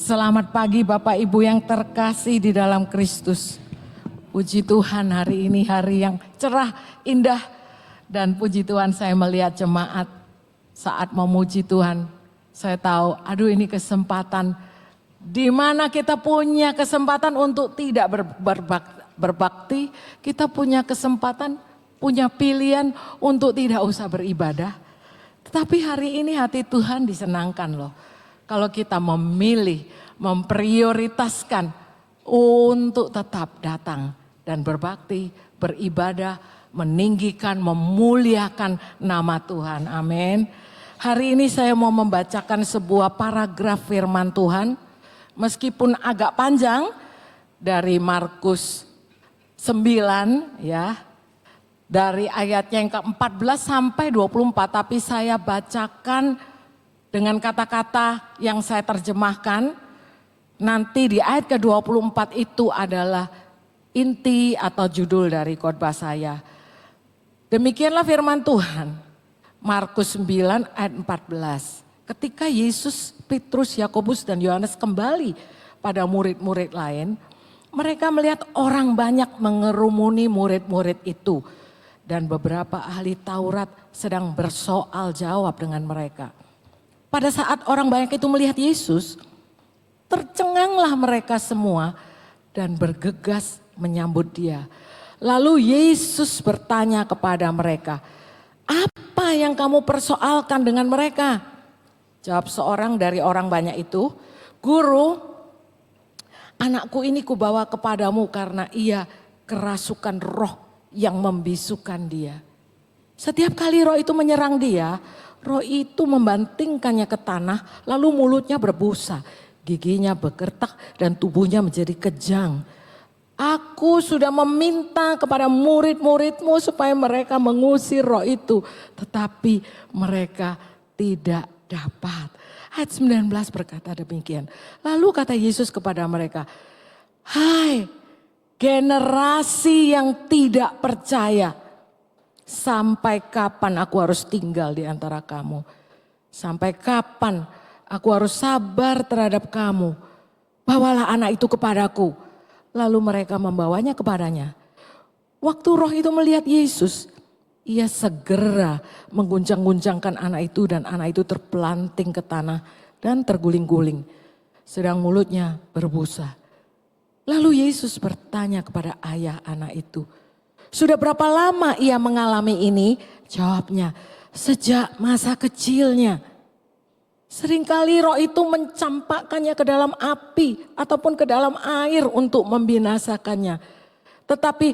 Selamat pagi Bapak Ibu yang terkasih di dalam Kristus. Puji Tuhan, hari ini hari yang cerah, indah. Dan puji Tuhan, saya melihat jemaat saat memuji Tuhan. Saya tahu, aduh ini kesempatan di mana kita punya kesempatan untuk tidak berbakti. Kita punya kesempatan, punya pilihan untuk tidak usah beribadah. Tetapi hari ini hati Tuhan disenangkan loh. Kalau kita memilih, memprioritaskan untuk tetap datang dan berbakti, beribadah, meninggikan, memuliakan nama Tuhan. Amin. Hari ini saya mau membacakan sebuah paragraf firman Tuhan. Meskipun agak panjang dari Markus 9 ya. Dari ayatnya yang ke-14 sampai 24. Tapi saya bacakan dengan kata-kata yang saya terjemahkan. Nanti di ayat ke-24 itu adalah inti atau judul dari khotbah saya. Demikianlah firman Tuhan. Markus 9 ayat 14. Ketika Yesus, Petrus, Yakobus dan Yohanes kembali pada murid-murid lain. Mereka melihat orang banyak mengerumuni murid-murid itu. Dan beberapa ahli Taurat sedang bersoal jawab dengan mereka. Pada saat orang banyak itu melihat Yesus, tercenganglah mereka semua dan bergegas menyambut dia. Lalu Yesus bertanya kepada mereka, apa yang kamu persoalkan dengan mereka? Jawab seorang dari orang banyak itu, Guru, anakku ini kubawa kepadamu karena ia kerasukan roh yang membisukan dia. Setiap kali roh itu menyerang dia, roh itu membantingkannya ke tanah, lalu mulutnya berbusa, giginya bergertak dan tubuhnya menjadi kejang. Aku sudah meminta kepada murid-muridmu supaya mereka mengusir roh itu, tetapi mereka tidak dapat. Ayat 19 berkata demikian. Lalu kata Yesus kepada mereka, hai generasi yang tidak percaya, sampai kapan aku harus tinggal di antara kamu? Sampai kapan aku harus sabar terhadap kamu? Bawalah anak itu kepadaku. Lalu mereka membawanya kepadanya. Waktu roh itu melihat Yesus, ia segera mengguncang-guncangkan anak itu dan anak itu terpelanting ke tanah dan terguling-guling. Sedang mulutnya berbusa. Lalu Yesus bertanya kepada ayah anak itu, sudah berapa lama ia mengalami ini? Jawabnya, sejak masa kecilnya. Seringkali roh itu mencampakkannya ke dalam api ataupun ke dalam air untuk membinasakannya. Tetapi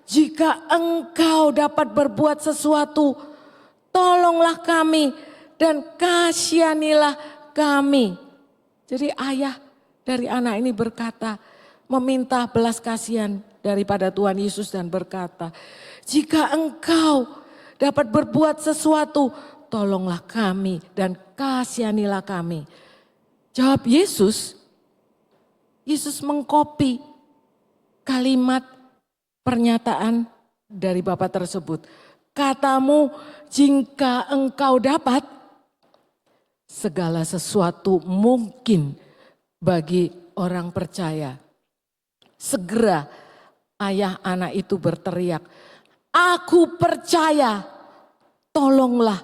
jika engkau dapat berbuat sesuatu, tolonglah kami dan kasihanilah kami. Jadi ayah dari anak ini berkata, meminta belas kasihan daripada Tuhan Yesus dan berkata, jika engkau dapat berbuat sesuatu, tolonglah kami dan kasihanilah kami. Jawab Yesus, Yesus mengkopi kalimat pernyataan dari Bapa tersebut. Katamu, jika engkau dapat, segala sesuatu mungkin bagi orang percaya. Segera ayah anak itu berteriak, aku percaya, tolonglah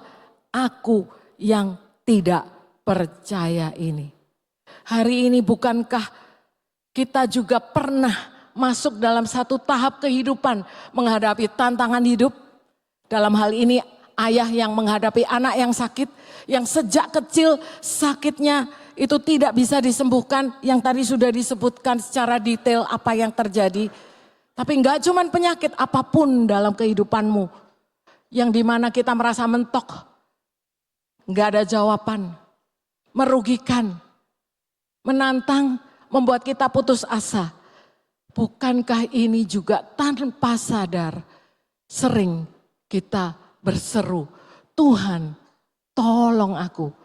aku yang tidak percaya ini. Hari ini bukankah kita juga pernah masuk dalam satu tahap kehidupan menghadapi tantangan hidup? Dalam hal ini ayah yang menghadapi anak yang sakit, yang sejak kecil sakitnya itu tidak bisa disembuhkan, yang tadi sudah disebutkan secara detail apa yang terjadi. Tapi enggak cuma penyakit, apapun dalam kehidupanmu yang dimana kita merasa mentok, enggak ada jawaban, merugikan, menantang, membuat kita putus asa. Bukankah ini juga tanpa sadar sering kita berseru, Tuhan tolong aku.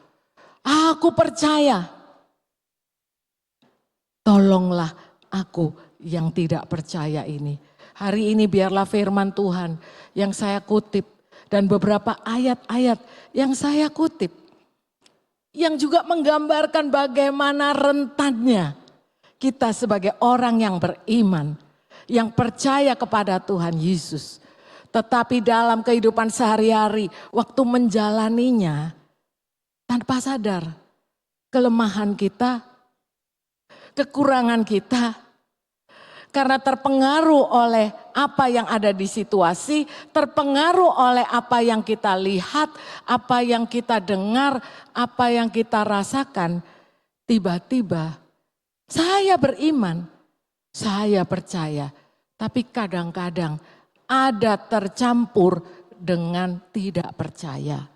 Aku percaya, tolonglah aku yang tidak percaya ini. Hari ini biarlah firman Tuhan yang saya kutip dan beberapa ayat-ayat yang saya kutip Yang juga menggambarkan bagaimana rentannya kita sebagai orang yang beriman, yang percaya kepada Tuhan Yesus. Tetapi dalam kehidupan sehari-hari, waktu menjalaninya, tanpa sadar kelemahan kita, kekurangan kita, karena terpengaruh oleh apa yang ada di situasi, terpengaruh oleh apa yang kita lihat, apa yang kita dengar, apa yang kita rasakan. Tiba-tiba saya beriman, saya percaya, tapi kadang-kadang ada tercampur dengan tidak percaya.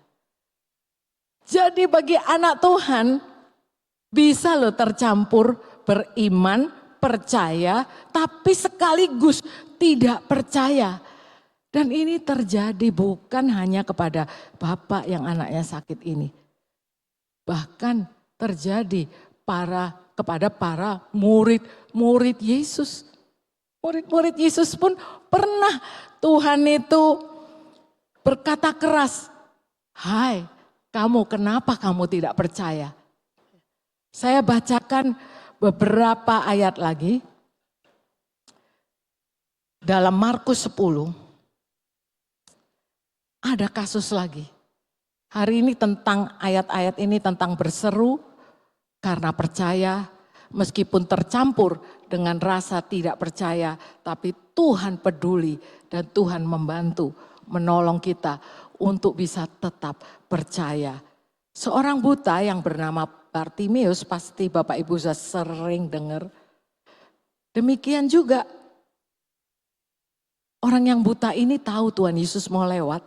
Jadi bagi anak Tuhan bisa loh tercampur beriman, percaya, tapi sekaligus tidak percaya. Dan ini terjadi bukan hanya kepada bapak yang anaknya sakit ini. Bahkan terjadi kepada para murid-murid Yesus. Murid-murid Yesus pun pernah Tuhan itu berkata keras, "Hai, kamu kenapa kamu tidak percaya?" Saya bacakan beberapa ayat lagi. Dalam Markus 10 ada kasus lagi. Hari ini tentang ayat-ayat ini tentang berseru karena percaya, meskipun tercampur dengan rasa tidak percaya, tapi Tuhan peduli dan Tuhan membantu, menolong kita untuk bisa tetap percaya. Seorang buta yang bernama Bartimeus, pasti Bapak Ibu sudah sering dengar. Demikian juga orang yang buta ini tahu Tuhan Yesus mau lewat,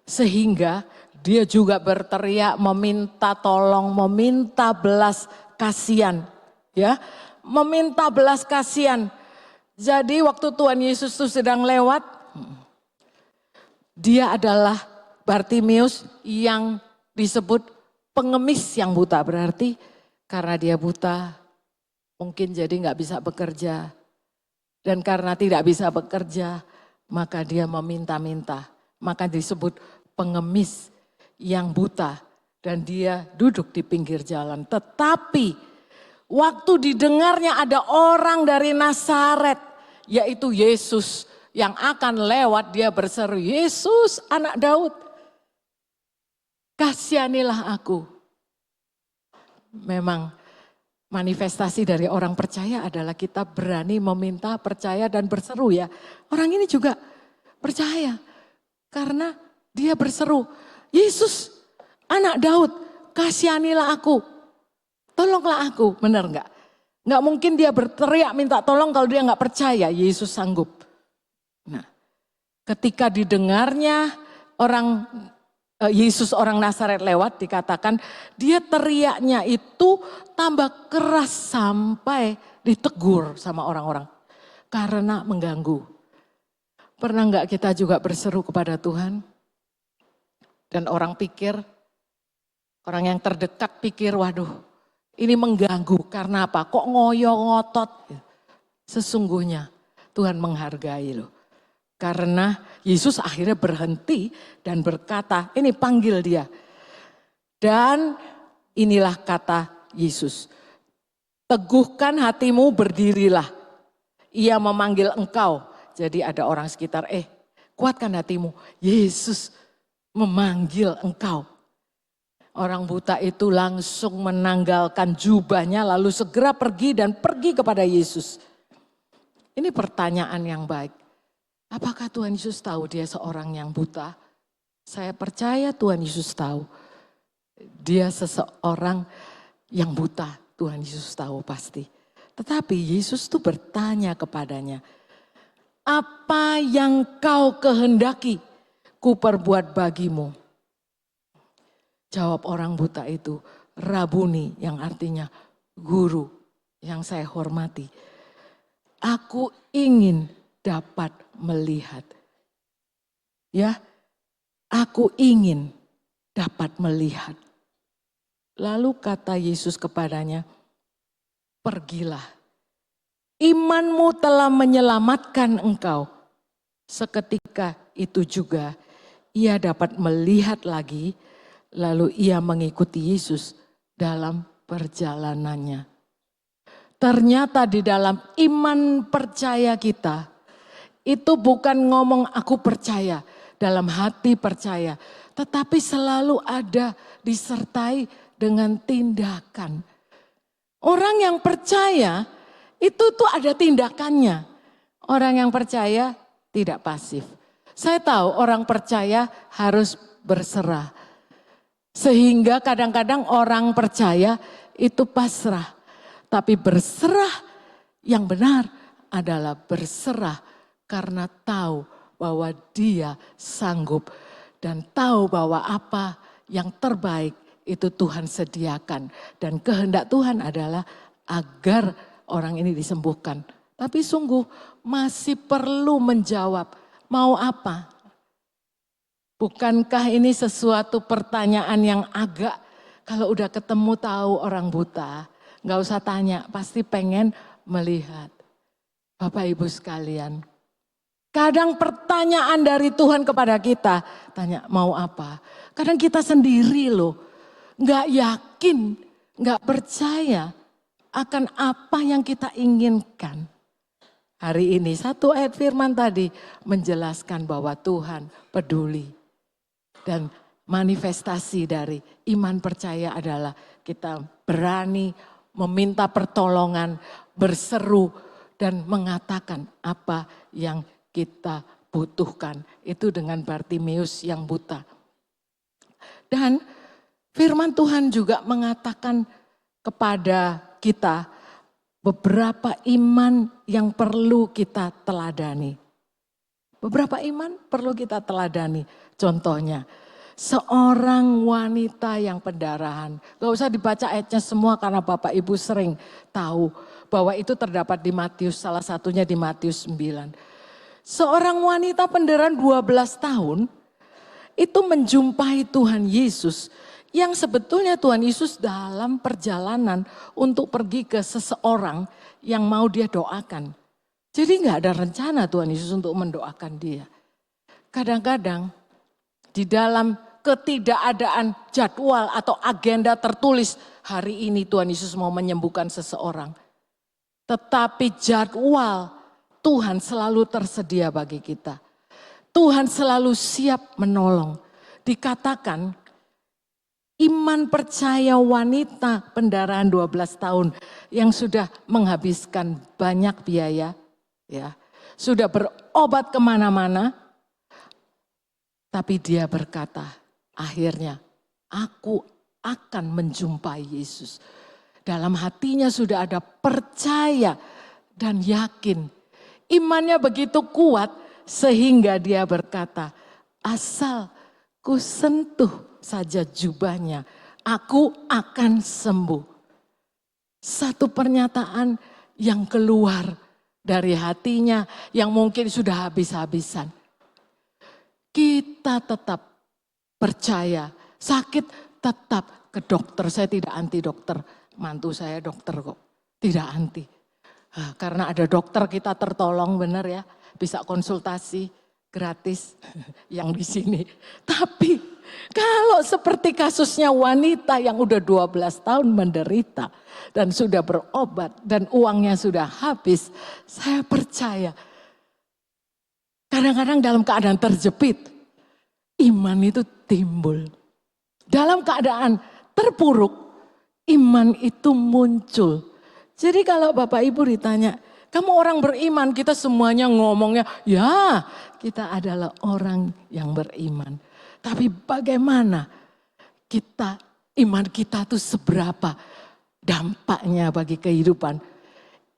sehingga dia juga berteriak meminta tolong, meminta belas kasihan, ya, meminta belas kasihan. Jadi waktu Tuhan Yesus itu sedang lewat, dia adalah Bartimeus yang disebut pengemis yang buta, berarti karena dia buta mungkin jadi nggak bisa bekerja. Dan karena tidak bisa bekerja maka dia meminta-minta, maka disebut pengemis yang buta dan dia duduk di pinggir jalan. Tetapi waktu didengarnya ada orang dari Nazaret, yaitu Yesus yang akan lewat, dia berseru, "Yesus anak Daud, kasihanilah aku." Memang manifestasi dari orang percaya adalah kita berani meminta, percaya dan berseru, ya. Orang ini juga percaya karena dia berseru, "Yesus anak Daud, kasihanilah aku, tolonglah aku." Benar enggak? Enggak mungkin dia berteriak minta tolong kalau dia enggak percaya Yesus sanggup. Nah, ketika didengarnya Yesus orang Nazaret lewat, dikatakan dia teriaknya itu tambah keras sampai ditegur sama orang-orang karena mengganggu. Pernah enggak kita juga berseru kepada Tuhan? Dan orang pikir, orang yang terdekat pikir, waduh ini mengganggu karena apa? Kok ngoyo ngotot? Sesungguhnya Tuhan menghargai loh. Karena Yesus akhirnya berhenti dan berkata, ini panggil dia. Dan inilah kata Yesus, "Teguhkan hatimu, berdirilah. Ia memanggil engkau." Jadi ada orang sekitar, kuatkan hatimu. Yesus memanggil engkau. Orang buta itu langsung menanggalkan jubahnya lalu segera pergi dan pergi kepada Yesus. Ini pertanyaan yang baik. Apakah Tuhan Yesus tahu dia seorang yang buta? Saya percaya Tuhan Yesus tahu. Dia seseorang yang buta, Tuhan Yesus tahu pasti. Tetapi Yesus tuh bertanya kepadanya, "Apa yang kau kehendaki ku perbuat bagimu?" Jawab orang buta itu, "Rabuni," yang artinya guru yang saya hormati. "Aku ingin dapat melihat." Ya, aku ingin dapat melihat. Lalu kata Yesus kepadanya, "Pergilah, imanmu telah menyelamatkan engkau." Seketika itu juga ia dapat melihat lagi, lalu ia mengikuti Yesus dalam perjalanannya. Ternyata di dalam iman percaya kita, itu bukan ngomong aku percaya, dalam hati percaya. Tetapi selalu ada disertai dengan tindakan. Orang yang percaya itu tuh ada tindakannya. Orang yang percaya tidak pasif. Saya tahu orang percaya harus berserah. Sehingga kadang-kadang orang percaya itu pasrah. Tapi berserah yang benar adalah berserah karena tahu bahwa dia sanggup. Dan tahu bahwa apa yang terbaik itu Tuhan sediakan. Dan kehendak Tuhan adalah agar orang ini disembuhkan. Tapi sungguh masih perlu menjawab, mau apa? Bukankah ini sesuatu pertanyaan yang agak, kalau udah ketemu tahu orang buta, nggak usah tanya, pasti pengen melihat. Bapak Ibu sekalian, kadang pertanyaan dari Tuhan kepada kita, tanya mau apa? Kadang kita sendiri loh, nggak yakin, nggak percaya akan apa yang kita inginkan. Hari ini satu ayat firman tadi menjelaskan bahwa Tuhan peduli. Dan manifestasi dari iman percaya adalah kita berani meminta pertolongan, berseru dan mengatakan apa yang kita butuhkan. Itu dengan Bartimeus yang buta. Dan firman Tuhan juga mengatakan kepada kita beberapa iman yang perlu kita teladani. Beberapa iman perlu kita teladani. Contohnya, seorang wanita yang pendarahan. Gak usah dibaca ayatnya semua karena Bapak Ibu sering tahu bahwa itu terdapat di Matius, salah satunya di Matius 9. Seorang wanita pendarahan 12 tahun itu menjumpai Tuhan Yesus. Yang sebetulnya Tuhan Yesus dalam perjalanan untuk pergi ke seseorang yang mau dia doakan. Jadi gak ada rencana Tuhan Yesus untuk mendoakan dia. Kadang-kadang di dalam ketidakadaan jadwal atau agenda tertulis hari ini Tuhan Yesus mau menyembuhkan seseorang. Tetapi jadwal Tuhan selalu tersedia bagi kita. Tuhan selalu siap menolong. Dikatakan iman percaya wanita pendarahan 12 tahun yang sudah menghabiskan banyak biaya, ya, sudah berobat kemana-mana, tapi dia berkata, akhirnya aku akan menjumpai Yesus. Dalam hatinya sudah ada percaya dan yakin. Imannya begitu kuat sehingga dia berkata, asal ku sentuh saja jubahnya, aku akan sembuh. Satu pernyataan yang keluar dari hatinya yang mungkin sudah habis-habisan. Kita tetap percaya, sakit tetap ke dokter. Saya tidak anti dokter, mantu saya dokter kok, tidak anti. Karena ada dokter kita tertolong benar ya, bisa konsultasi gratis yang di sini. Tapi kalau seperti kasusnya wanita yang udah 12 tahun menderita dan sudah berobat dan uangnya sudah habis, saya percaya kadang-kadang dalam keadaan terjepit, iman itu timbul. Dalam keadaan terpuruk, iman itu muncul. Jadi kalau Bapak Ibu ditanya, kamu orang beriman, kita semuanya ngomongnya, ya kita adalah orang yang beriman. Tapi bagaimana iman kita tuh seberapa dampaknya bagi kehidupan.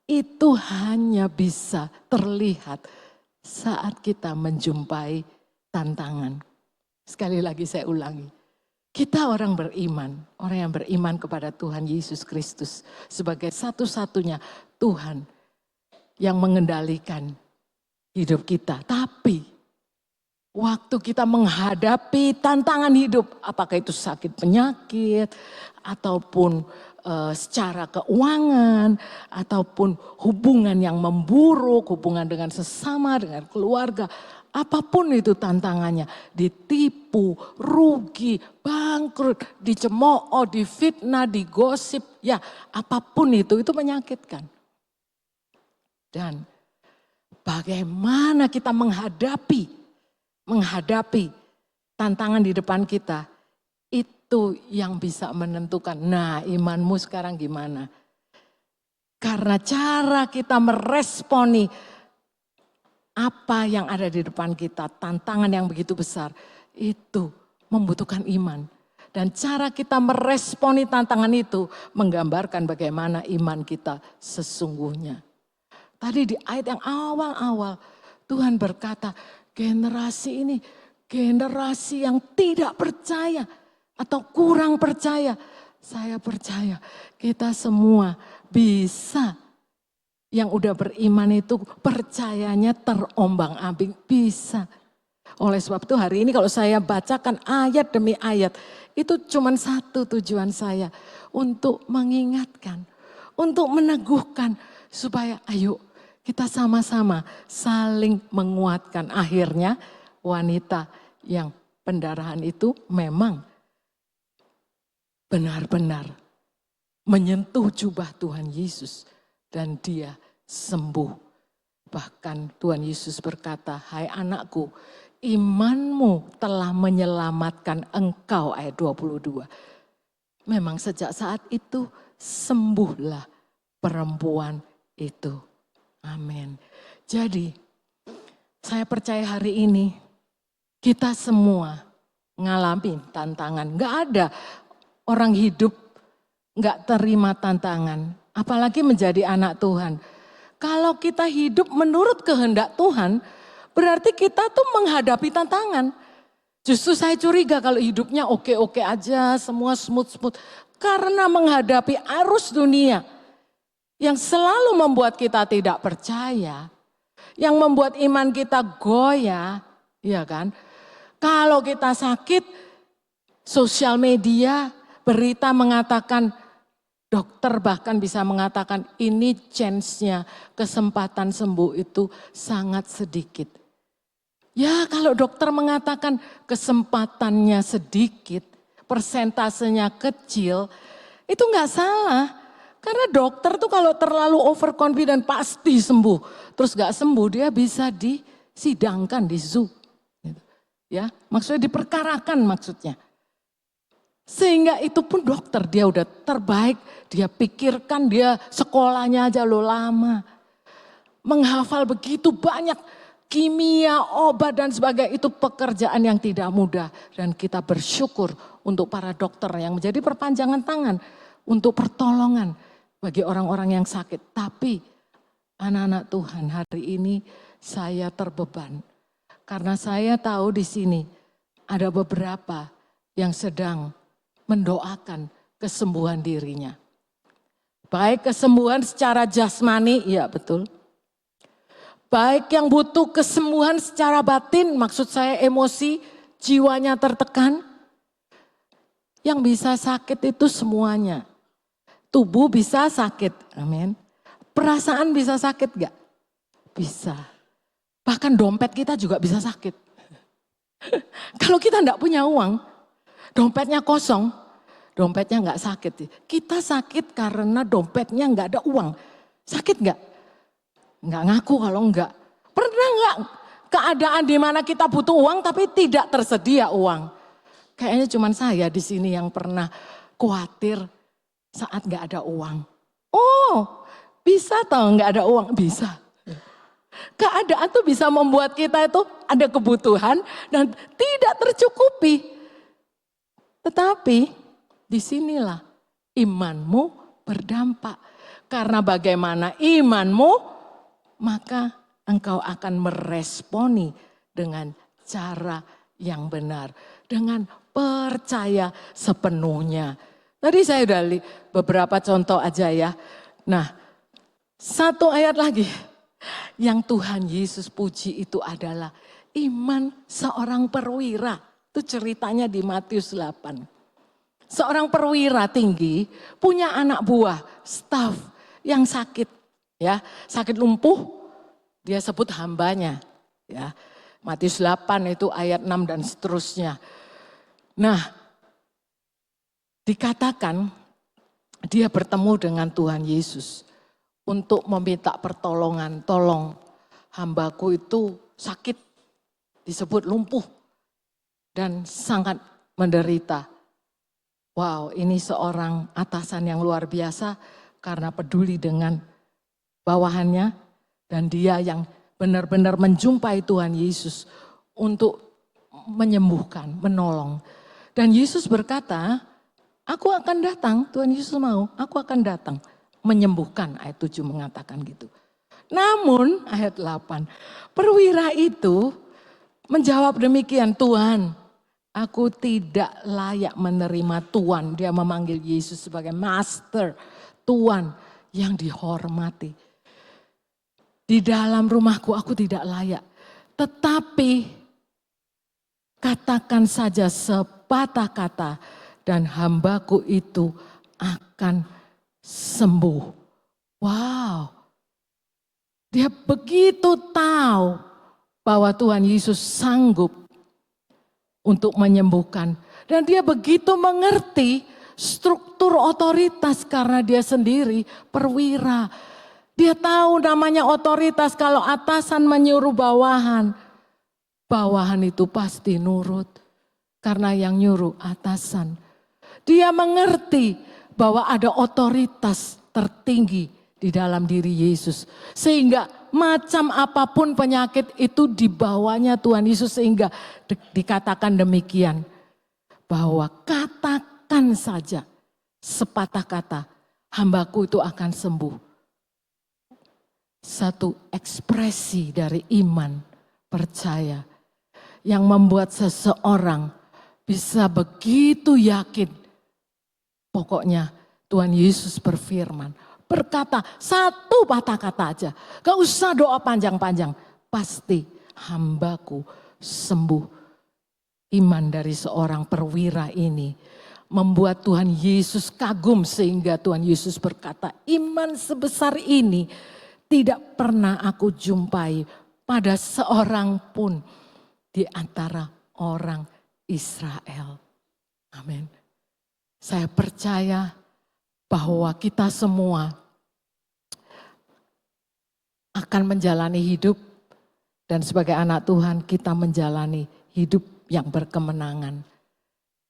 Itu hanya bisa terlihat saat kita menjumpai tantangan. Sekali lagi saya ulangi. Kita orang beriman, orang yang beriman kepada Tuhan Yesus Kristus sebagai satu-satunya Tuhan yang mengendalikan hidup kita. Tapi waktu kita menghadapi tantangan hidup, apakah itu sakit penyakit, ataupun secara keuangan, ataupun hubungan yang memburuk, hubungan dengan sesama, dengan keluarga, Apapun itu tantangannya, ditipu, rugi, bangkrut, dicemooh, difitnah, digosip, ya apapun itu menyakitkan. Dan bagaimana kita menghadapi tantangan di depan kita, itu yang bisa menentukan. Nah, imanmu sekarang gimana? Karena cara kita meresponi apa yang ada di depan kita, tantangan yang begitu besar, itu membutuhkan iman. Dan cara kita meresponi tantangan itu menggambarkan bagaimana iman kita sesungguhnya. Tadi di ayat yang awal-awal Tuhan berkata, generasi ini generasi yang tidak percaya atau kurang percaya. Saya percaya kita semua bisa. Yang udah beriman itu percayanya terombang-ambing, bisa. Oleh sebab itu hari ini kalau saya bacakan ayat demi ayat, itu cuma satu tujuan saya, untuk mengingatkan, untuk meneguhkan, supaya ayo kita sama-sama saling menguatkan. Akhirnya wanita yang pendarahan itu memang benar-benar menyentuh jubah Tuhan Yesus. Dan dia sembuh. Bahkan Tuhan Yesus berkata, hai anakku, imanmu telah menyelamatkan engkau, ayat 22. Memang sejak saat itu sembuhlah perempuan itu. Amin. Jadi saya percaya hari ini kita semua ngalamin tantangan. Gak ada orang hidup gak terima tantangan. Apalagi menjadi anak Tuhan. Kalau kita hidup menurut kehendak Tuhan, berarti kita tuh menghadapi tantangan. Justru saya curiga kalau hidupnya oke-oke aja, semua smooth-smooth. Karena menghadapi arus dunia yang selalu membuat kita tidak percaya, yang membuat iman kita goyah, ya kan? Kalau kita sakit, sosial media, berita mengatakan, dokter bahkan bisa mengatakan ini chance-nya, kesempatan sembuh itu sangat sedikit. Ya kalau dokter mengatakan kesempatannya sedikit, persentasenya kecil, itu nggak salah. Karena dokter tuh kalau terlalu overconfident pasti sembuh. Terus nggak sembuh dia bisa disidangkan, di zoo. Ya, maksudnya diperkarakan maksudnya. Sehingga itu pun dokter dia udah terbaik, dia pikirkan, dia sekolahnya aja lo lama. Menghafal begitu banyak kimia, obat dan sebagainya, itu pekerjaan yang tidak mudah. Dan kita bersyukur untuk para dokter yang menjadi perpanjangan tangan untuk pertolongan bagi orang-orang yang sakit. Tapi anak-anak Tuhan hari ini saya terbeban. Karena saya tahu di sini ada beberapa yang sedang mendoakan kesembuhan dirinya. Baik kesembuhan secara jasmani, iya betul. Baik yang butuh kesembuhan secara batin, maksud saya emosi, jiwanya tertekan. Yang bisa sakit itu semuanya. Tubuh bisa sakit, amin. Perasaan bisa sakit gak? Bisa. Bahkan dompet kita juga bisa sakit. Kalau kita enggak punya uang, dompetnya kosong, dompetnya nggak sakit. Kita sakit karena dompetnya nggak ada uang. Sakit nggak? Nggak ngaku kalau nggak. Pernah nggak keadaan di mana kita butuh uang tapi tidak tersedia uang? Kayaknya cuma saya di sini yang pernah khawatir saat nggak ada uang. Oh, bisa tahu nggak ada uang? Bisa. Keadaan tuh bisa membuat kita itu ada kebutuhan dan tidak tercukupi. Tetapi disinilah imanmu berdampak. Karena bagaimana imanmu, maka engkau akan meresponi dengan cara yang benar. Dengan percaya sepenuhnya. Tadi saya udah beberapa contoh aja ya. Nah, satu ayat lagi. Yang Tuhan Yesus puji itu adalah iman seorang perwira. Itu ceritanya di Matius 8. Seorang perwira tinggi punya anak buah, staf yang sakit. Ya, sakit lumpuh, dia sebut hambanya. Ya, Matius 8 itu ayat 6 dan seterusnya. Nah, dikatakan dia bertemu dengan Tuhan Yesus untuk meminta pertolongan. Tolong, hambaku itu sakit, disebut lumpuh dan sangat menderita. Wow, ini seorang atasan yang luar biasa karena peduli dengan bawahannya. Dan dia yang benar-benar menjumpai Tuhan Yesus untuk menyembuhkan, menolong. Dan Yesus berkata, aku akan datang, Tuhan Yesus mau, aku akan datang menyembuhkan. Ayat 7 mengatakan gitu. Namun ayat 8, perwira itu menjawab demikian, Tuhan, aku tidak layak menerima Tuhan. Dia memanggil Yesus sebagai Master, Tuhan yang dihormati. Di dalam rumahku aku tidak layak. Tetapi katakan saja sepatah kata dan hambaku itu akan sembuh. Wow. Dia begitu tahu bahwa Tuhan Yesus sanggup untuk menyembuhkan. Dan dia begitu mengerti struktur otoritas karena dia sendiri perwira. Dia tahu namanya otoritas, kalau atasan menyuruh bawahan, bawahan itu pasti nurut. Karena yang nyuruh atasan. Dia mengerti bahwa ada otoritas tertinggi di dalam diri Yesus. Sehingga macam apapun penyakit itu dibawanya Tuhan Yesus, sehingga dikatakan demikian. Bahwa katakan saja sepatah kata, hambaku itu akan sembuh. Satu ekspresi dari iman, percaya, yang membuat seseorang bisa begitu yakin. Pokoknya Tuhan Yesus berfirman, berkata satu patah kata aja, gak usah doa panjang-panjang, pasti hambaku sembuh. Iman dari seorang perwira ini membuat Tuhan Yesus kagum, sehingga Tuhan Yesus berkata, iman sebesar ini tidak pernah aku jumpai pada seorang pun di antara orang Israel. Amin. Saya percaya bahwa kita semua akan menjalani hidup, dan sebagai anak Tuhan kita menjalani hidup yang berkemenangan.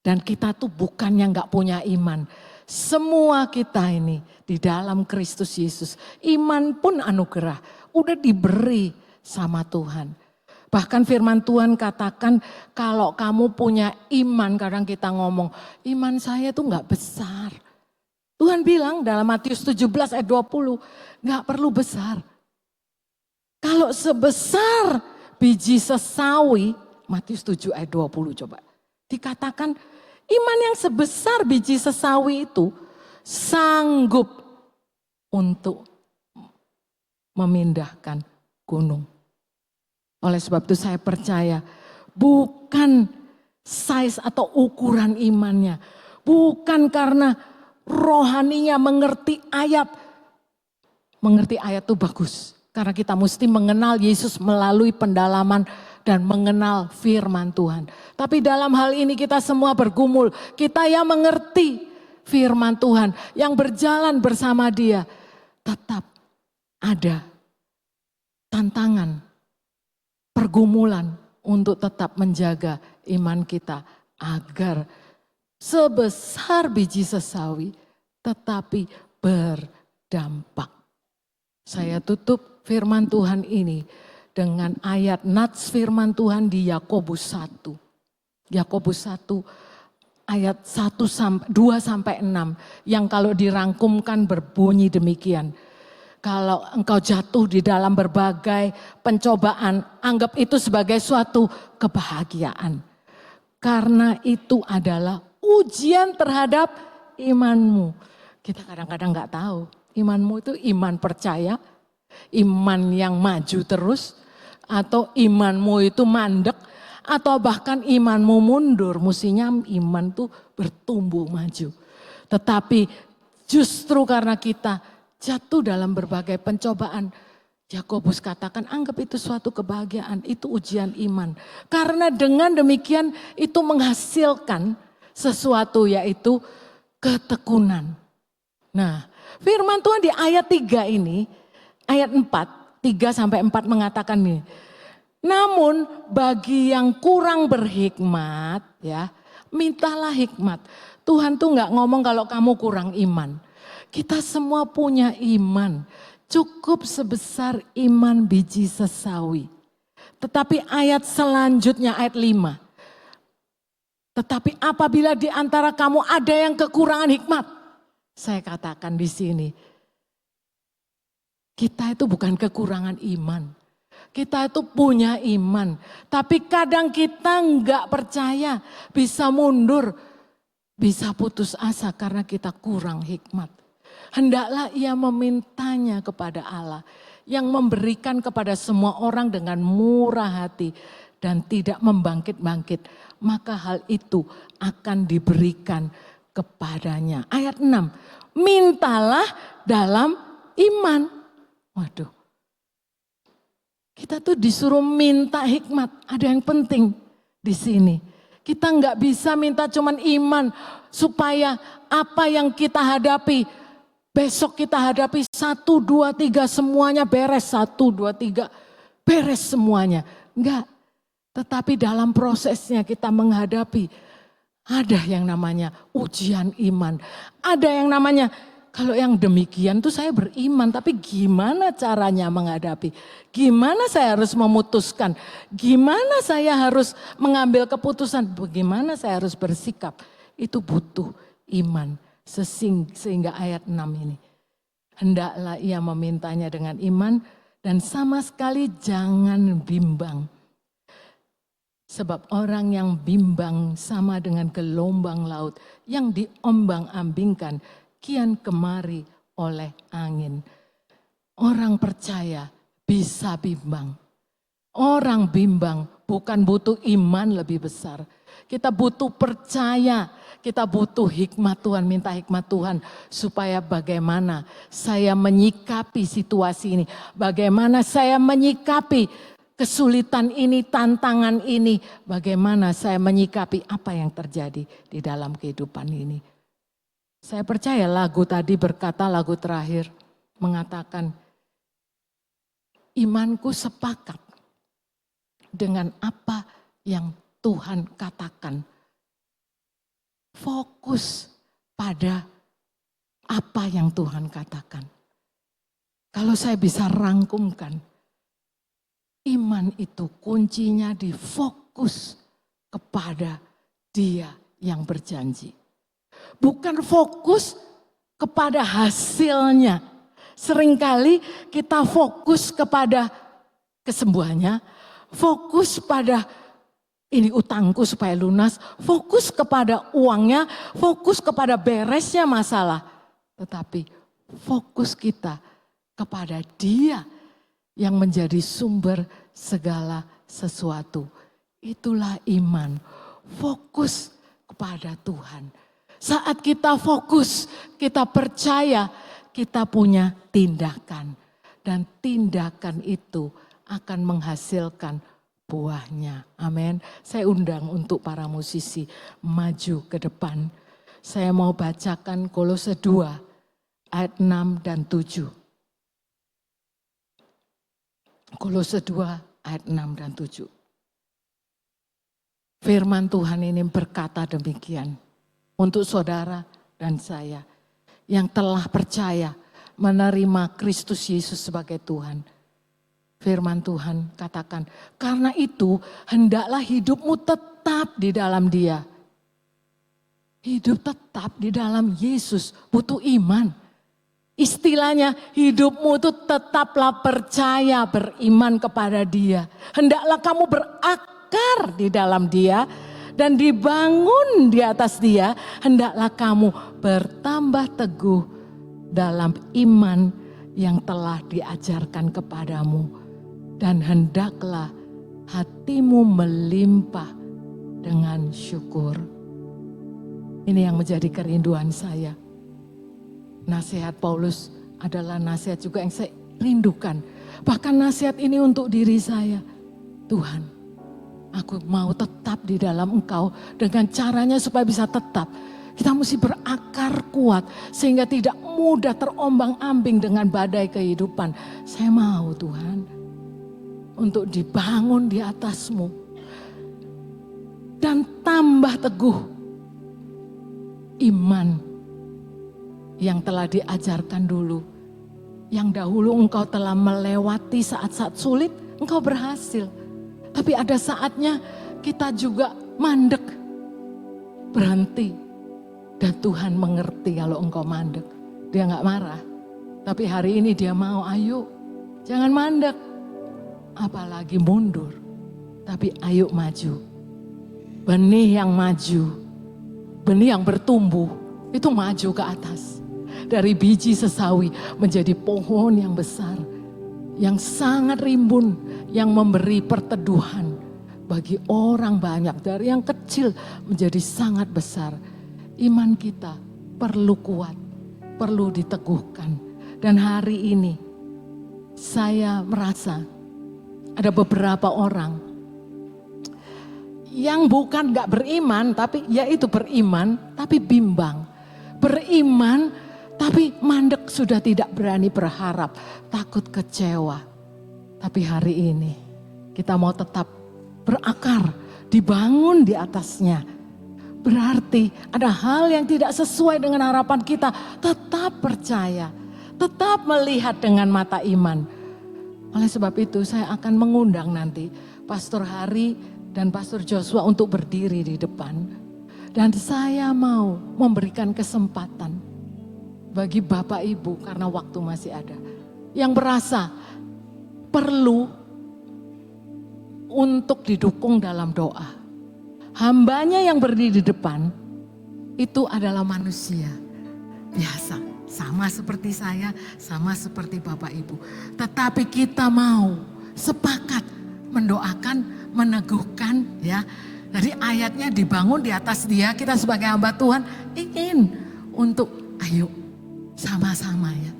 Dan kita tuh bukannya gak punya iman. Semua kita ini di dalam Kristus Yesus. Iman pun anugerah. Udah diberi sama Tuhan. Bahkan firman Tuhan katakan kalau kamu punya iman, kadang kita ngomong iman saya tuh gak besar. Tuhan bilang dalam Matius 17 ayat 20 gak perlu besar. Kalau sebesar biji sesawi, Matius 7 ayat 20 coba. Dikatakan iman yang sebesar biji sesawi itu sanggup untuk memindahkan gunung. Oleh sebab itu saya percaya bukan size atau ukuran imannya. Bukan karena rohaninya mengerti ayat. Mengerti ayat itu bagus. Karena kita mesti mengenal Yesus melalui pendalaman dan mengenal firman Tuhan. Tapi dalam hal ini kita semua bergumul. Kita yang mengerti firman Tuhan, yang berjalan bersama Dia, tetap ada tantangan, pergumulan untuk tetap menjaga iman kita agar sebesar biji sesawi tetapi berdampak. Saya tutup firman Tuhan ini dengan ayat nats firman Tuhan di Yakobus 1. Yakobus 1 ayat 2 sampai 6 yang kalau dirangkumkan berbunyi demikian. Kalau engkau jatuh di dalam berbagai pencobaan, anggap itu sebagai suatu kebahagiaan. Karena itu adalah ujian terhadap imanmu. Kita kadang-kadang gak tahu, imanmu itu iman percaya, iman yang maju terus, atau imanmu itu mandek, atau bahkan imanmu mundur. Mestinya iman itu bertumbuh maju. Tetapi justru karena kita jatuh dalam berbagai pencobaan, Yakobus katakan anggap itu suatu kebahagiaan, itu ujian iman. Karena dengan demikian itu menghasilkan sesuatu yaitu ketekunan. Nah, firman Tuhan di ayat 3 ini, ayat 4, 3-4 mengatakan nih. Namun bagi yang kurang berhikmat ya, mintalah hikmat. Tuhan tuh gak ngomong kalau kamu kurang iman. Kita semua punya iman. Cukup sebesar iman biji sesawi. Tetapi ayat selanjutnya ayat 5. Tetapi apabila di antara kamu ada yang kekurangan hikmat. Saya katakan di sini. Kita itu bukan kekurangan iman. Kita itu punya iman. Tapi kadang kita enggak percaya. Bisa mundur. Bisa putus asa karena kita kurang hikmat. Hendaklah ia memintanya kepada Allah yang memberikan kepada semua orang dengan murah hati dan tidak membangkit-bangkit. Maka hal itu akan diberikan kepadanya. Ayat 6, mintalah dalam iman. Waduh, kita tuh disuruh minta hikmat, ada yang penting di sini. Kita nggak bisa minta cuman iman supaya apa yang kita hadapi, besok kita hadapi 1, 2, 3 semuanya beres. 1, 2, 3 beres semuanya. Enggak. Tetapi dalam prosesnya kita menghadapi ada yang namanya ujian iman. Ada yang namanya kalau yang demikian tuh saya beriman. Tapi gimana caranya menghadapi? Gimana saya harus memutuskan? Gimana saya harus mengambil keputusan? Bagaimana saya harus bersikap? Itu butuh iman. Sehingga ayat 6 ini. Hendaklah ia memintanya dengan iman dan sama sekali jangan bimbang. Sebab orang yang bimbang sama dengan gelombang laut yang diombang-ambingkan kian kemari oleh angin. Orang percaya bisa bimbang. Orang bimbang bukan butuh iman lebih besar. Kita butuh percaya. Kita butuh hikmat Tuhan, minta hikmat Tuhan supaya bagaimana saya menyikapi situasi ini. Bagaimana saya menyikapi kesulitan ini, tantangan ini. Bagaimana saya menyikapi apa yang terjadi di dalam kehidupan ini. Saya percaya lagu tadi berkata, lagu terakhir mengatakan imanku sepakat dengan apa yang Tuhan katakan. Fokus pada apa yang Tuhan katakan. Kalau saya bisa rangkumkan, iman itu kuncinya di fokus kepada Dia yang berjanji. Bukan fokus kepada hasilnya. Seringkali kita fokus kepada kesembuhannya, fokus pada ini utangku supaya lunas, fokus kepada uangnya, fokus kepada beresnya masalah. Tetapi fokus kita kepada Dia yang menjadi sumber segala sesuatu. Itulah iman, fokus kepada Tuhan. Saat kita fokus, kita percaya, kita punya tindakan. Dan tindakan itu akan menghasilkan buahnya. Amin. Saya undang untuk para musisi maju ke depan. Saya mau bacakan Kolose 2 ayat 6 dan 7. Kolose 2 ayat 6 dan 7. Firman Tuhan ini berkata demikian untuk saudara dan saya yang telah percaya menerima Kristus Yesus sebagai Tuhan. Firman Tuhan katakan, karena itu hendaklah hidupmu tetap di dalam Dia. Hidup tetap di dalam Yesus butuh iman. Istilahnya hidupmu itu tetaplah percaya, beriman kepada Dia. Hendaklah kamu berakar di dalam Dia dan dibangun di atas Dia. Hendaklah kamu bertambah teguh dalam iman yang telah diajarkan kepadamu. Dan hendaklah hatimu melimpah dengan syukur. Ini yang menjadi kerinduan saya. Nasihat Paulus adalah nasihat juga yang saya rindukan. Bahkan nasihat ini untuk diri saya. Tuhan, aku mau tetap di dalam Engkau dengan caranya supaya bisa tetap. Kita mesti berakar kuat sehingga tidak mudah terombang-ambing dengan badai kehidupan. Saya mau Tuhan untuk dibangun di atas-Mu. Dan tambah teguh iman yang telah diajarkan dulu. Yang dahulu engkau telah melewati saat-saat sulit, engkau berhasil. Tapi ada saatnya kita juga mandek, berhenti. Dan Tuhan mengerti kalau engkau mandek. Dia gak marah. Tapi hari ini dia mau, ayo jangan mandek. Apalagi mundur. Tapi ayo maju. Benih yang maju, benih yang bertumbuh, itu maju ke atas. Dari biji sesawi menjadi pohon yang besar. Yang sangat rimbun, yang memberi perteduhan bagi orang banyak. Dari yang kecil menjadi sangat besar. Iman kita perlu kuat, perlu diteguhkan. Dan hari ini saya merasa ada beberapa orang yang bukan gak beriman, tapi yaitu beriman, tapi bimbang. Beriman, tapi mandek, sudah tidak berani berharap, takut kecewa. Tapi hari ini kita mau tetap berakar, dibangun di atasnya. Berarti ada hal yang tidak sesuai dengan harapan kita, tetap percaya, tetap melihat dengan mata iman. Oleh sebab itu saya akan mengundang nanti Pastor Hari dan Pastor Joshua untuk berdiri di depan. Dan saya mau memberikan kesempatan bagi Bapak Ibu karena waktu masih ada. Yang berasa perlu untuk didukung dalam doa. Hambanya yang berdiri di depan itu adalah manusia biasa. Sama seperti saya, sama seperti Bapak Ibu. Tetapi kita mau sepakat mendoakan, meneguhkan ya. Jadi ayatnya dibangun di atas dia, kita sebagai hamba Tuhan ingin untuk ayo sama-sama ya.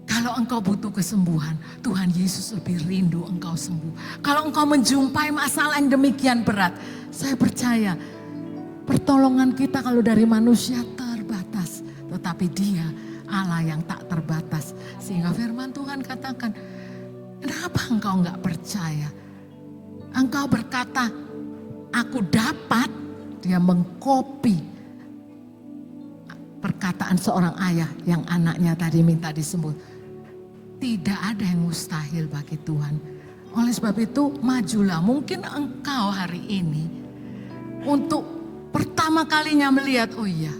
Kalau engkau butuh kesembuhan, Tuhan Yesus lebih rindu engkau sembuh. Kalau engkau menjumpai masalah yang demikian berat, saya percaya pertolongan kita kalau dari manusia terbatas. Tetapi dia Allah yang tak terbatas. Sehingga firman Tuhan katakan, kenapa engkau enggak percaya? Engkau berkata, aku dapat, dia mengkopi perkataan seorang ayah yang anaknya tadi minta disembuh. Tidak ada yang mustahil bagi Tuhan. Oleh sebab itu majulah. Mungkin engkau hari ini untuk pertama kalinya melihat, oh iya,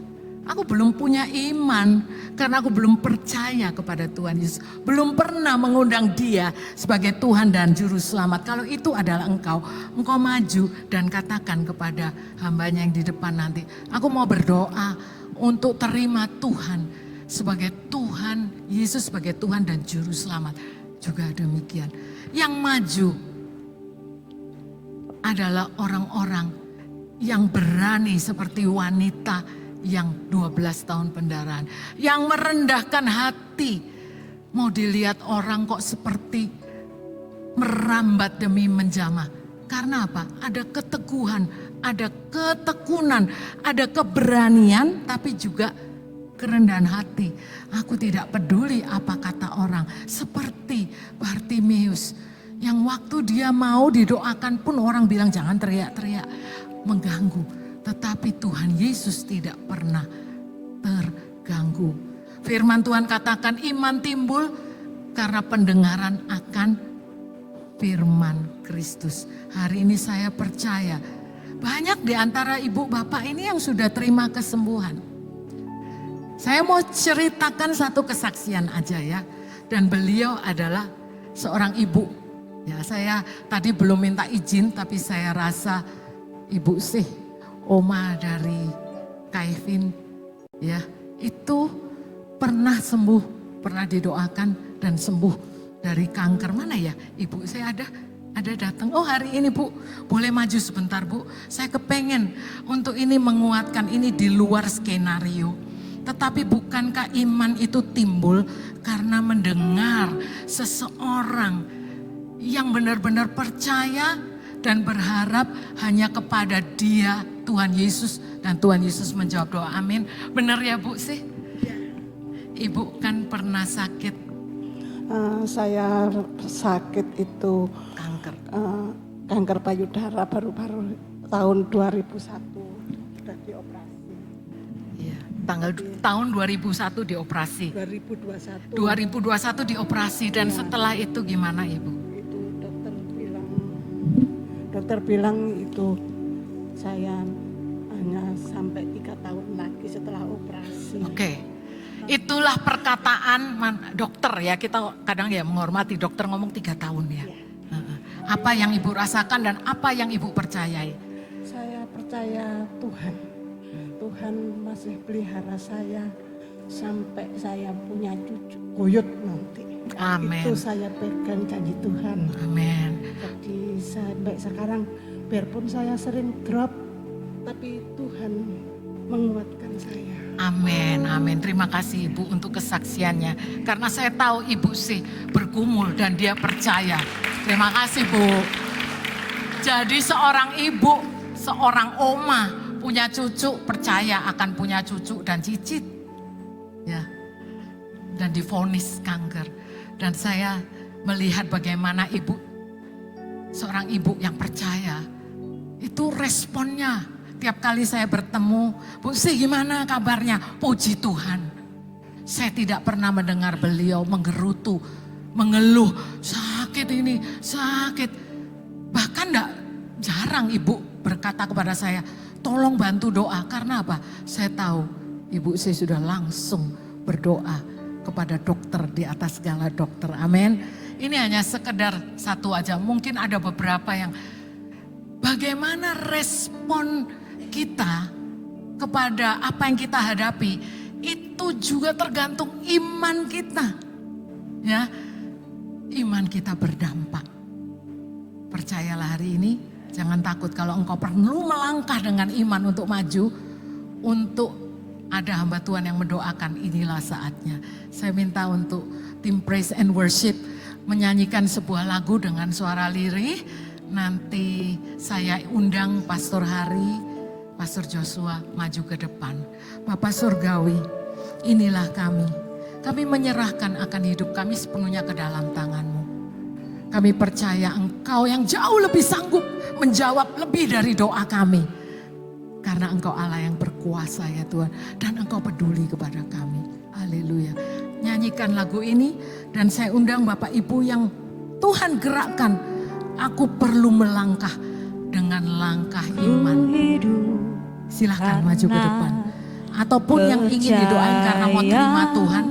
aku belum punya iman karena aku belum percaya kepada Tuhan Yesus. Belum pernah mengundang dia sebagai Tuhan dan Juru Selamat. Kalau itu adalah engkau maju dan katakan kepada hambanya yang di depan nanti, aku mau berdoa untuk terima Tuhan sebagai Tuhan, Yesus sebagai Tuhan dan Juru Selamat. Juga demikian. Yang maju adalah orang-orang yang berani seperti wanita yang 12 tahun pendarahan. Yang merendahkan hati. Mau dilihat orang kok seperti merambat demi menjamah. Karena apa? Ada keteguhan, ada ketekunan, ada keberanian tapi juga kerendahan hati. Aku tidak peduli apa kata orang. Seperti Bartimeus yang waktu dia mau didoakan pun orang bilang jangan teriak-teriak, mengganggu. Tetapi Tuhan Yesus tidak pernah terganggu. Firman Tuhan katakan iman timbul karena pendengaran akan firman Kristus. Hari ini saya percaya banyak di antara ibu bapak ini yang sudah terima kesembuhan. Saya mau ceritakan satu kesaksian aja ya. Dan beliau adalah seorang ibu. Ya, saya tadi belum minta izin tapi saya rasa ibu sih, oma dari Kevin ya, itu pernah sembuh, pernah didoakan dan sembuh dari kanker. Mana ya ibu, saya ada datang, oh hari ini Bu, boleh maju sebentar Bu, saya kepengen untuk ini menguatkan, ini di luar skenario. Tetapi bukankah iman itu timbul karena mendengar seseorang yang benar-benar percaya dan berharap hanya kepada Dia, Tuhan Yesus, dan Tuhan Yesus menjawab doa. Amin. Benar ya Bu sih? Ibu kan pernah sakit. Saya sakit itu Kanker. Kanker payudara baru-baru tahun 2001 sudah dioperasi. Iya, tahun 2001 dioperasi. 2021 dioperasi dan setelah itu gimana Ibu? Itu dokter bilang itu saya hanya sampai 3 tahun lagi setelah operasi. Oke. Itulah perkataan dokter ya, kita kadang ya menghormati dokter ngomong 3 tahun ya. Apa yang Ibu rasakan dan apa yang Ibu percayai? Saya percaya Tuhan. Tuhan masih pelihara saya sampai saya punya cucu buyut nanti. Amin. Itu saya pegang janji Tuhan. Amin. Jadi sampai sekarang biarpun saya sering drop, tapi Tuhan menguatkan saya. Amin, amin. Terima kasih Ibu untuk kesaksiannya. Karena saya tahu Ibu sih bergumul dan dia percaya. Terima kasih Bu. Jadi seorang ibu, seorang oma punya cucu, percaya akan punya cucu dan cicit. Ya. Dan divonis kanker. Dan saya melihat bagaimana ibu, seorang ibu yang percaya. Itu responnya. Tiap kali saya bertemu, Bu Sih gimana kabarnya? Puji Tuhan. Saya tidak pernah mendengar beliau menggerutu, mengeluh, sakit ini, sakit. Bahkan enggak jarang ibu berkata kepada saya, tolong bantu doa. Karena apa? Saya tahu Ibu Sih sudah langsung berdoa kepada dokter di atas segala dokter. Amin. Ini hanya sekedar satu aja. Mungkin ada beberapa yang bagaimana respon kita kepada apa yang kita hadapi itu juga tergantung iman kita. Ya, iman kita berdampak. Percayalah hari ini, jangan takut kalau engkau perlu melangkah dengan iman untuk maju, untuk ada hamba Tuhan yang mendoakan, inilah saatnya. Saya minta untuk tim Praise and Worship menyanyikan sebuah lagu dengan suara lirih. Nanti saya undang Pastor Hari, Pastor Joshua maju ke depan. Bapak Surgawi, inilah kami. Kami menyerahkan akan hidup kami sepenuhnya ke dalam tangan-Mu. Kami percaya Engkau yang jauh lebih sanggup menjawab lebih dari doa kami. Karena Engkau Allah yang berkuasa ya Tuhan. Dan Engkau peduli kepada kami. Haleluya. Nyanyikan lagu ini dan saya undang Bapak Ibu yang Tuhan gerakkan. Aku perlu melangkah dengan langkah iman. Silahkan maju ke depan. Ataupun yang ingin didoain karena mau terima Tuhan.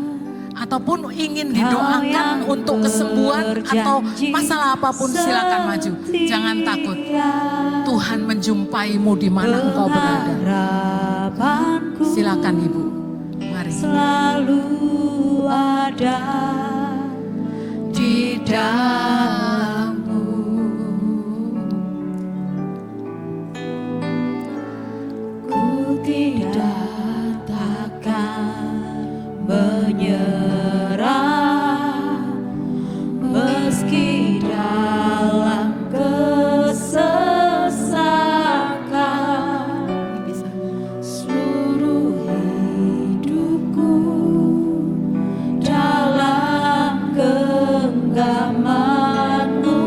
Ataupun ingin didoakan untuk kesembuhan atau masalah apapun, silakan maju. Jangan takut. Tuhan menjumpaimu di mana engkau berada. Silakan Ibu. Mari. Selalu ada di dalammu. Ku tidak takkan menyerah meski dalam kesesakan. Seluruh hidupku dalam genggaman-Mu.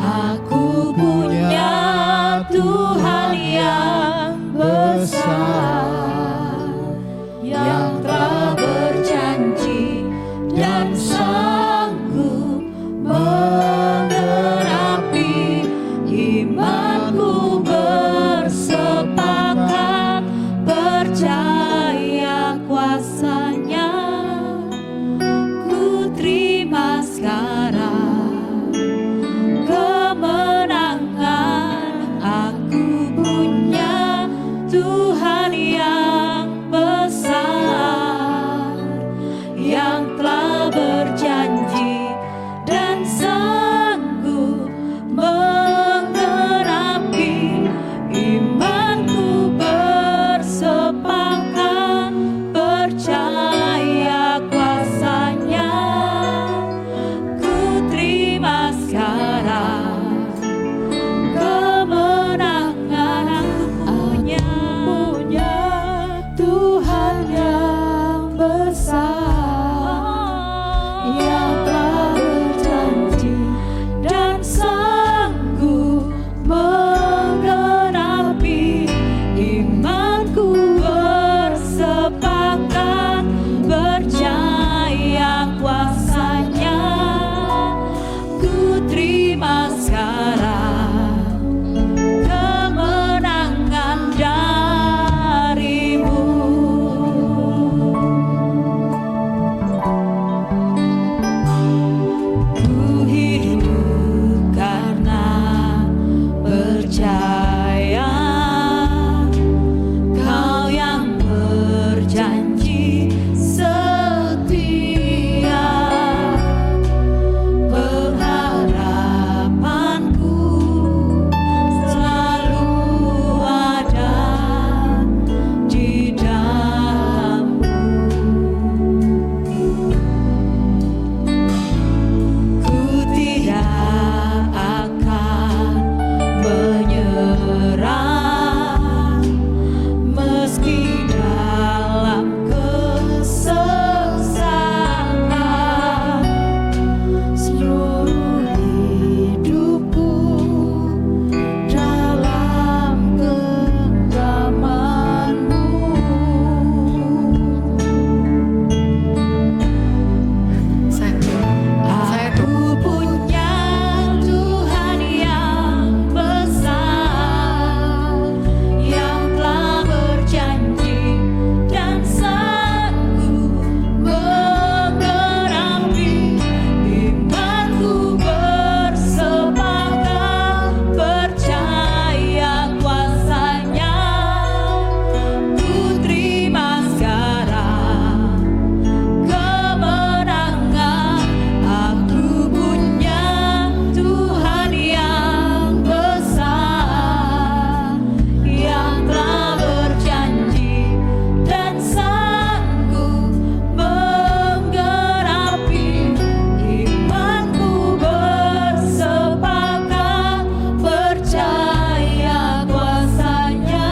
Aku punya Tuhan yang besar, yang telah berjanji dan sanggup menggenapi. Imanku bersepakat percaya kuasa-Nya. Ku terima sekarang kemenangan. Aku punya Tuhan yang besar, yang telah berjanji dan sanggup menggenapi. imanku bersepakat percaya kuasanya. Ku terima sekarang kemenangan darimu. Ku hidup karena percaya Kau yang berjanji setia. Pengharapanku selalu ada di dalam-Mu. Ku tidak akan menyerah meski dalam kesesakan. Seluruh hidupku dalam genggaman-Mu. Aku punya Tuhan yang besar, yang telah berjanji dan sanggup menggenapi. Imanku bersepakat percaya kuasanya. Ku terima sekarang kemenangan. Aku punya Tuhan yang besar, yang telah berjanji dan sanggup menggenapi. Imanku bersepakat percaya kuasanya.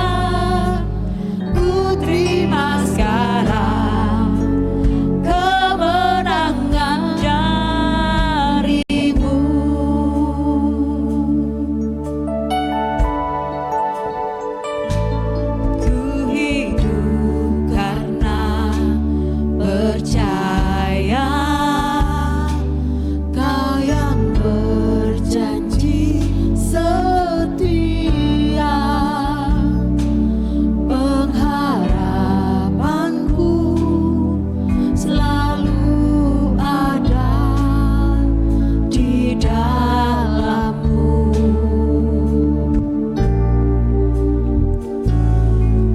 Ku terima sekarang kemenangan darimu. Ku hidup karena percaya Kau yang berjanji setia. Pengharapanku selalu ada di dalam-Mu.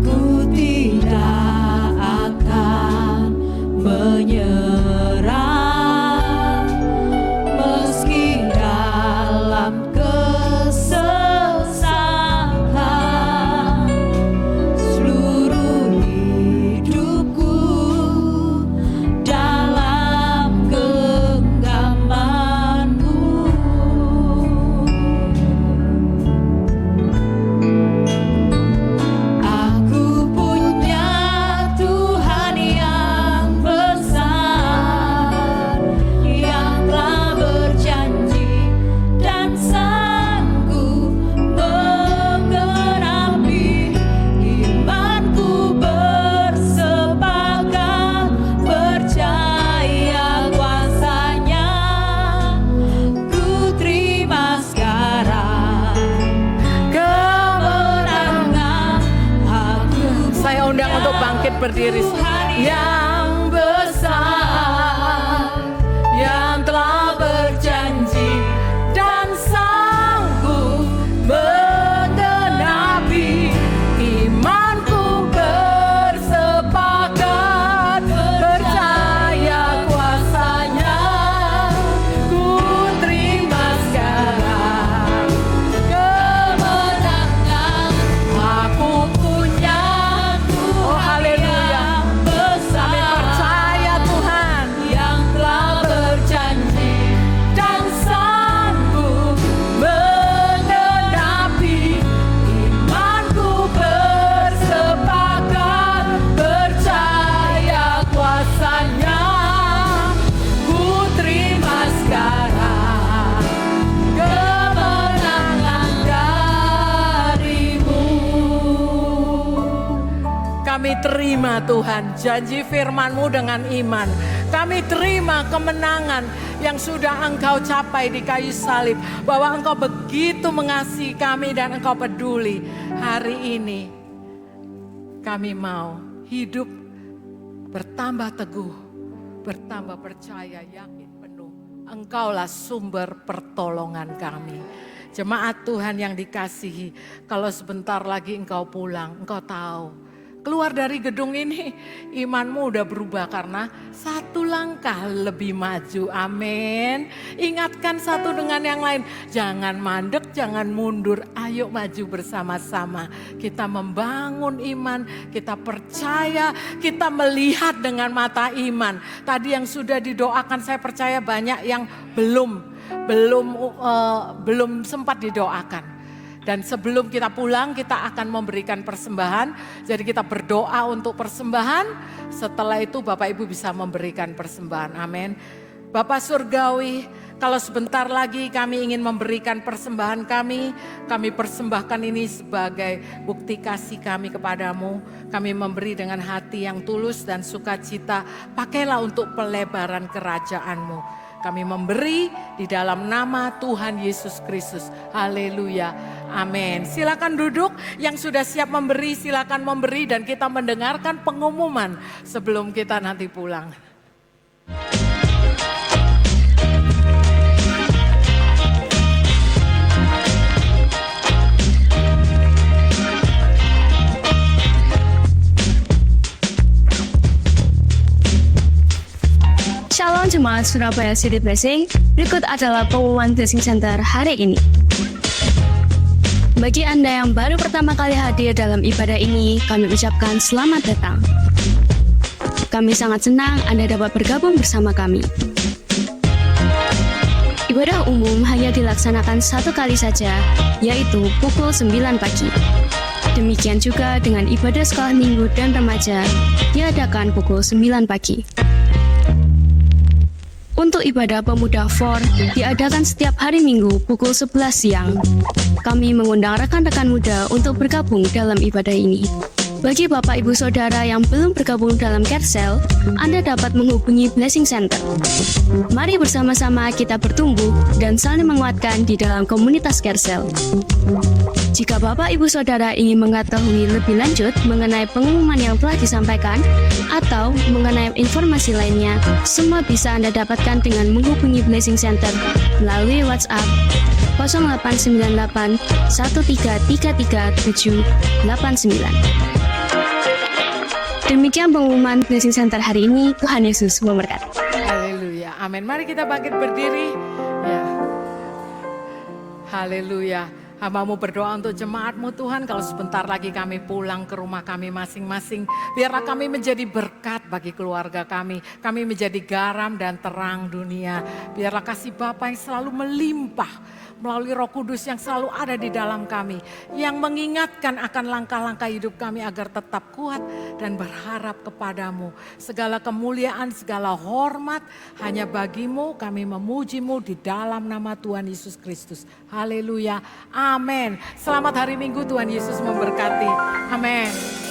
Ku tidak akan menyerah meski dalam kesesakan. Seluruh hidupku dalam genggaman-Mu. Aku punya Tuhan yang besar, yang telah berjanji dan sanggup menggenapi. Imanku bersepakat percaya kuasanya. Ku terima sekarang kemenangan. Aku Saya undang untuk bangkit berdiri. Tuhan Yang besar, yang telah berjanji dan sanggup menggenapi. Imanku bersepakat percaya kuasanya. Ku terima sekarang kemenangan. Aku punya Tuhan yang besar. Kami terima Tuhan janji firman-Mu dengan iman. Kami terima kemenangan yang sudah Engkau capai di kayu salib. Bahwa Engkau begitu mengasihi kami dan Engkau peduli. Hari ini kami mau hidup bertambah teguh, bertambah percaya, yakin penuh. Engkaulah sumber pertolongan kami. Jemaat Tuhan yang dikasihi, kalau sebentar lagi engkau pulang, engkau tahu. Keluar dari gedung ini, imanmu udah berubah karena satu langkah lebih maju. Amin. Ingatkan satu dengan yang lain. Jangan mandek, jangan mundur. Ayo maju bersama-sama. Kita membangun iman, kita percaya, kita melihat dengan mata iman. Tadi yang sudah didoakan, saya percaya banyak yang belum sempat didoakan. Dan sebelum kita pulang kita akan memberikan persembahan. Jadi kita berdoa untuk persembahan. Setelah itu Bapak Ibu bisa memberikan persembahan. Amin. Bapak Surgawi, kalau sebentar lagi kami ingin memberikan persembahan kami persembahkan ini sebagai bukti kasih kami kepadamu. Kami memberi dengan hati yang tulus dan sukacita. Pakailah untuk pelebaran kerajaan-Mu. Kami memberi di dalam nama Tuhan Yesus Kristus. Haleluya. Amin. Silakan duduk, yang sudah siap memberi silakan memberi dan kita mendengarkan pengumuman sebelum kita nanti pulang. Shalom Jemaat Surabaya City Blessing, berikut adalah pengumuman Blessing Center hari ini. Bagi Anda yang baru pertama kali hadir dalam ibadah ini, kami ucapkan selamat datang. Kami sangat senang Anda dapat bergabung bersama kami. Ibadah umum hanya dilaksanakan satu kali saja, yaitu pukul 9 pagi. Demikian juga dengan ibadah sekolah minggu dan remaja, diadakan pukul 9 pagi. Untuk ibadah pemuda 4 diadakan setiap hari Minggu pukul 11 siang. Kami mengundang rekan-rekan muda untuk bergabung dalam ibadah ini. Bagi Bapak Ibu Saudara yang belum bergabung dalam Kersel, Anda dapat menghubungi Blessing Center. Mari bersama-sama kita bertumbuh dan saling menguatkan di dalam komunitas Kersel. Jika Bapak Ibu Saudara ingin mengetahui lebih lanjut mengenai pengumuman yang telah disampaikan atau mengenai informasi lainnya, semua bisa Anda dapatkan dengan menghubungi Blessing Center melalui WhatsApp 0898 1333 789. Demikian pengumuman Blessing Center hari ini. Tuhan Yesus memberkati. Haleluya. Amin. Mari kita bangkit berdiri. Ya. Haleluya. Hamba-Mu berdoa untuk jemaat-Mu Tuhan, kalau sebentar lagi kami pulang ke rumah kami masing-masing, biarlah kami menjadi berkat bagi keluarga kami menjadi garam dan terang dunia. Biarlah kasih Bapa yang selalu melimpah melalui Roh Kudus yang selalu ada di dalam kami, yang mengingatkan akan langkah-langkah hidup kami agar tetap kuat dan berharap kepadamu. Segala kemuliaan, segala hormat hanya bagimu, kami memuji-Mu di dalam nama Tuhan Yesus Kristus. Haleluya. Amin. Selamat hari Minggu, Tuhan Yesus memberkati. Amin.